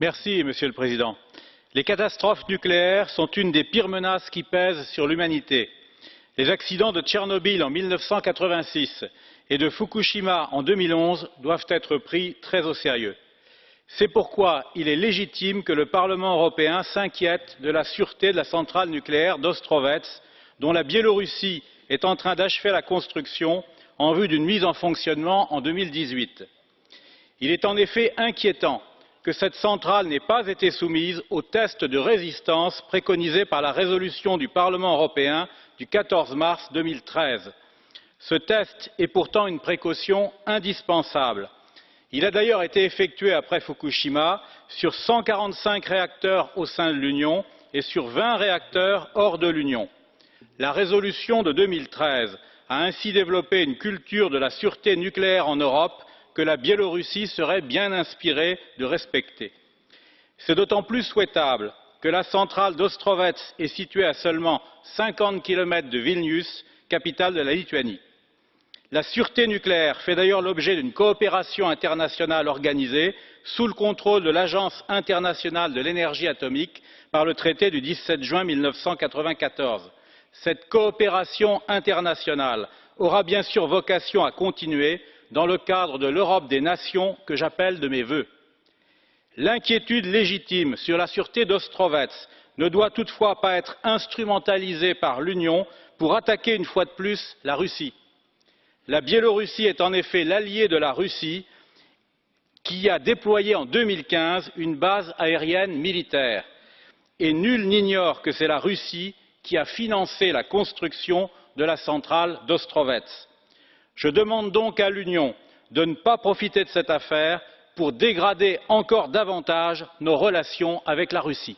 Monsieur le Président. Les catastrophes nucléaires sont une des pires menaces qui pèsent sur l'humanité. Les accidents de Tchernobyl en 1986 et de Fukushima en 2011 doivent être pris très au sérieux. C'est pourquoi il est légitime que le Parlement européen s'inquiète de la sûreté de la centrale nucléaire d'Ostrovets, dont la Biélorussie est en train d'achever la construction en vue d'une mise en fonctionnement en 2018. Il est en effet inquiétant que cette centrale n'ait pas été soumise au test de résistance préconisé par la résolution du Parlement européen du 14 mars 2013. Ce test est pourtant une précaution indispensable. Il a d'ailleurs été effectué après Fukushima sur 145 réacteurs au sein de l'Union et sur 20 réacteurs hors de l'Union. La résolution de 2013 a ainsi développé une culture de la sûreté nucléaire en Europe que la Biélorussie serait bien inspirée de respecter. C'est d'autant plus souhaitable que la centrale d'Ostrovets est située à seulement 50 km de Vilnius, capitale de la Lituanie. La sûreté nucléaire fait d'ailleurs l'objet d'une coopération internationale organisée sous le contrôle de l'Agence internationale de l'énergie atomique par le traité du 17 juin 1994. Cette coopération internationale aura bien sûr vocation à continuer dans le cadre de l'Europe des nations que j'appelle de mes vœux. L'inquiétude légitime sur la sûreté d'Ostrovets ne doit toutefois pas être instrumentalisée par l'Union pour attaquer une fois de plus la Russie. La Biélorussie est en effet l'allié de la Russie qui a déployé en 2015 une base aérienne militaire. Et nul n'ignore que c'est la Russie qui a financé la construction de la centrale d'Ostrovets. Je demande donc à l'Union de ne pas profiter de cette affaire pour dégrader encore davantage nos relations avec la Russie.